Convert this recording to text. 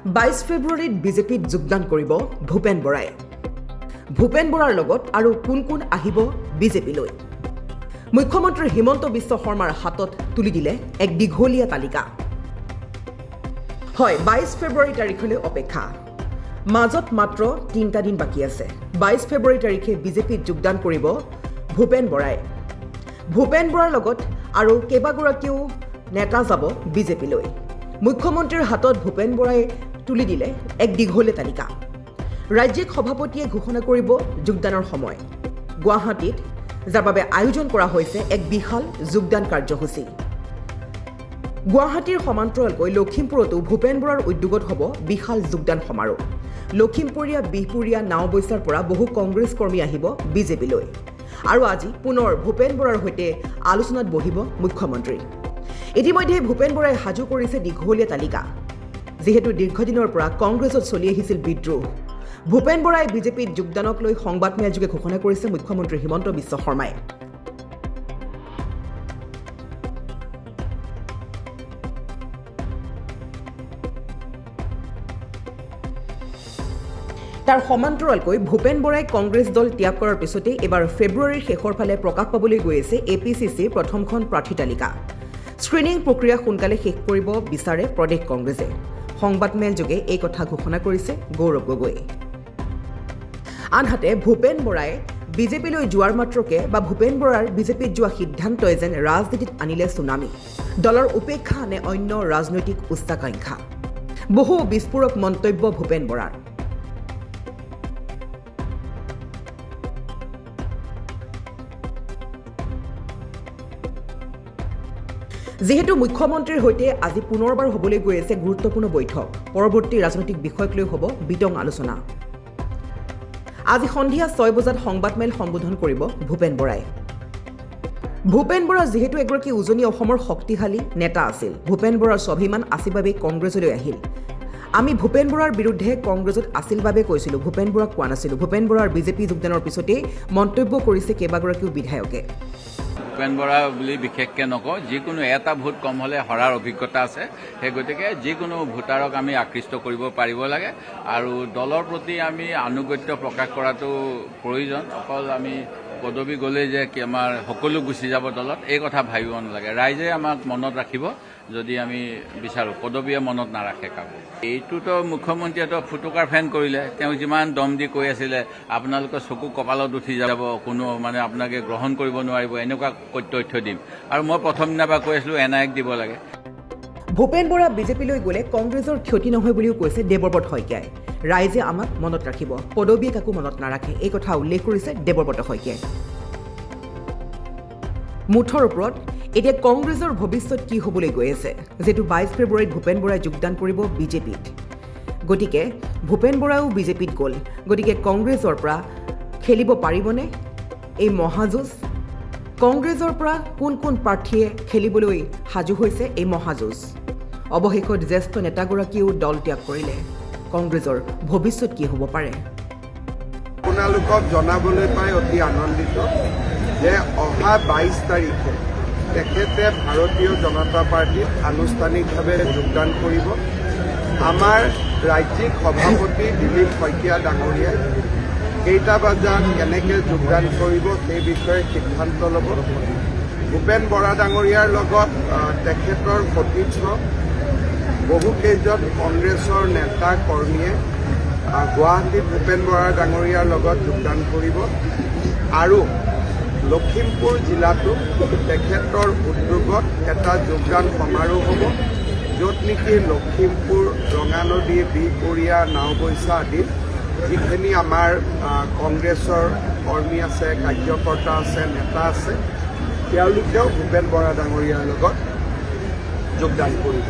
22 ফেব্ৰুৱাৰীত বিজেপিত যোগদান কৰিব ভূপেন বৰাই। ভূপেন বৰাৰ লগত আৰু কোন কোন আহিব বিজেপিলৈ? মুখ্যমন্ত্ৰী হিমন্ত বিশ্ব শৰ্মাৰ হাতত তুলি দিলে এক দীঘলীয়া তালিকা। হয়, 22 ফেব্ৰুৱাৰী তাৰিখলৈ অপেক্ষা। মাজত মাত্ৰ 3টা দিন বাকী আছে। 22 ফেব্ৰুৱাৰী তাৰিখে বিজেপিত যোগদান কৰিব ভূপেন বৰাই। ভূপেন বৰাৰ লগত আৰু কেইবাগৰাকীও নেতা যাব বিজেপিলৈ। মুখ্যমন্ত্ৰীৰ হাতত ভূপেন বৰাই তুলি দিলে এক দীঘলীয়া তালিকা। ৰাজ্যিক সভাপতিয়ে ঘোষণা কৰিব যোগদানৰ সময়। গুৱাহাটীত যাৰ বাবে আয়োজন কৰা হৈছে এক বিশাল যোগদান কাৰ্যসূচী। গুৱাহাটীৰ সমান্তৰালকৈ লখিমপুৰতো ভূপেন বৰাৰ উদ্যোগত হ'ব বিশাল যোগদান সমাৰোহ। লখিমপুৰীয়া, বিহপুৰীয়া, নাওবৈচাৰ পৰা বহু কংগ্ৰেছ কৰ্মী আহিব বিজেপিলৈ। আৰু আজি পুনৰ ভূপেন বৰাৰ সৈতে আলোচনাত বহিব মুখ্যমন্ত্ৰী। ইতিমধ্যে ভূপেন বৰাই সাজু কৰিছে দীঘলীয়া তালিকা। যিহেতু দীৰ্ঘদিনৰ পৰা কংগ্ৰেছত চলি আহিছিল বিদ্ৰোহ, ভূপেন বৰাই বিজেপিত যোগদানক লৈ সংবাদমেলযোগে ঘোষণা কৰিছে মুখ্যমন্ত্ৰী হিমন্ত বিশ্ব শৰ্মাই। তাৰ সমান্তৰালকৈ ভূপেন বৰাই কংগ্ৰেছ দল ত্যাগ কৰাৰ পিছতেই এইবাৰ ফেব্ৰুৱাৰীৰ শেষৰ ফালে প্ৰকাশ পাবলৈ গৈ আছে APCCৰ প্ৰথমখন প্ৰাৰ্থী তালিকা। স্ক্ৰিনিং প্ৰক্ৰিয়া সোনকালে শেষ কৰিব বিচাৰে প্ৰদেশ কংগ্ৰেছে। সংবাদমেলযোগে এই কথা ঘোষণা কৰিছে গৌৰৱ গগৈ। আনহাতে ভূপেন বৰাই বিজেপিলৈ যোৱাৰ মাত্ৰকে বা ভূপেন বৰাৰ বিজেপিত যোৱা সিদ্ধান্তই যেন ৰাজনীতিত আনিলে চুনামি। দলৰ উপেক্ষা আনে অন্য ৰাজনৈতিক উচ্চাকাংক্ষা। বহু বিস্ফোৰক মন্তব্য ভূপেন বৰাৰ। যিহেতু মুখ্যমন্ত্ৰীৰ সৈতে আজি পুনৰবাৰ হ'বলৈ গৈ আছে গুৰুত্বপূৰ্ণ বৈঠক, পৰৱৰ্তী ৰাজনৈতিক বিষয়ক লৈ হ'ব বিতং আলোচনা। আজি সন্ধিয়া 6 বজাত সংবাদমেল সম্বোধন কৰিব ভূপেন বৰাই। ভূপেন বৰা যিহেতু এগৰাকী উজনি অসমৰ শক্তিশালী নেতা আছিল, ভূপেন বৰাৰ স্বাভিমান আছিল বাবে কংগ্ৰেছলৈ আহিল। আমি ভূপেন বৰাৰ বিৰুদ্ধে কংগ্ৰেছত আছিল বাবে কৈছিলোঁ, ভূপেন বৰাক কোৱা নাছিলোঁ। ভূপেন বৰাৰ বিজেপি যোগদানৰ পিছতেই মন্তব্য কৰিছে কেইবাগৰাকীও বিধায়কে। ভূপেন বৰা বুলি বিশেষকৈ নকওঁ, যিকোনো এটা ভোট কম হ'লে হৰাৰ অভিজ্ঞতা আছে। সেই গতিকে যিকোনো ভোটাৰক আমি আকৃষ্ট কৰিব পাৰিব লাগে আৰু দলৰ প্ৰতি আমি আনুগত্য প্ৰকাশ কৰাটো প্ৰয়োজন। অকল আমি পদবী গ'লেই যে আমাৰ সকলো গুচি যাব দলত, এই কথা ভাবিব নালাগে। ৰাইজে আমাক মনত ৰাখিব যদি আমি বিচাৰোঁ, পদবীয়ে মনত নাৰাখে কাকো। এইটোতো মুখ্যমন্ত্ৰীয়েতো ফুটুকাৰ ফেন কৰিলে। তেওঁ যিমান দম দি কৈ আছিলে আপোনালোকৰ চকু কপালত উঠি যাব, কোনো আপোনাকে গ্ৰহণ কৰিব নোৱাৰিব, এনেকুৱা তথ্য দিম। আৰু মই প্ৰথম দিনাৰ পৰা কৈ আছিলোঁ NIAক দিব লাগে। ভূপেন বৰা বিজেপিলৈ গ'লে কংগ্ৰেছৰ ক্ষতি নহয় বুলিও কৈছে দেৱব্ৰত শইকীয়াই। ৰাইজে আমাক মনত ৰাখিব, পদবীয়ে কাকো মনত নাৰাখে, এই কথা উল্লেখ কৰিছে দেৱব্ৰত শইকীয়াই। মুঠৰ ওপৰত এতিয়া কংগ্ৰেছৰ ভৱিষ্যত কি হ'বলৈ গৈ আছে? যিহেতু 22 ফেব্ৰুৱাৰীত ভূপেন বৰাই যোগদান কৰিব বিজেপিত, গতিকে ভূপেন বৰাও বিজেপিত গ'ল। গতিকে কংগ্ৰেছৰ পৰা খেলিব পাৰিবনে এই মহাযুঁজ? কংগ্ৰেছৰ পৰা কোন কোন প্ৰাৰ্থীয়ে খেলিবলৈ সাজু হৈছে এই মহাযুঁজ? অৱশেষত জ্যেষ্ঠ নেতাগৰাকীয়েও দল ত্যাগ কৰিলে। কংগ্ৰেছৰ ভৱিষ্যত কি হ'ব পাৰে? আপোনালোকক জনাবলৈ পাই অতি আনন্দিত যে অহা 22 তাৰিখে তেখেতে ভাৰতীয় জনতা পাৰ্টীত আনুষ্ঠানিকভাৱে যোগদান কৰিব। আমাৰ ৰাজ্যিক সভাপতি দিলীপ শইকীয়া ডাঙৰীয়াই কেইটা বজাত কেনেকৈ যোগদান কৰিব সেই বিষয়ে সিদ্ধান্ত ল'ব। ভূপেন বৰা ডাঙৰীয়াৰ লগত তেখেতৰ সতীৰ্থ বহুকেইজন কংগ্ৰেছৰ নেতা কৰ্মীয়ে গুৱাহাটীত ভূপেন বৰা ডাঙৰীয়াৰ লগত যোগদান কৰিব আৰু লখিমপুৰ জিলাতো তেখেতৰ উদ্যোগত এটা যোগদান সমাৰোহ হ'ব, য'ত নেকি লখিমপুৰ, ৰঙানদী, বিহপুৰীয়া, নাওবৈচা আদিত যিখিনি আমাৰ কংগ্ৰেছৰ কৰ্মী আছে, কাৰ্যকৰ্তা আছে, নেতা আছে, তেওঁলোকেও ভূপেন বৰা ডাঙৰীয়াৰ লগত যোগদান কৰিব।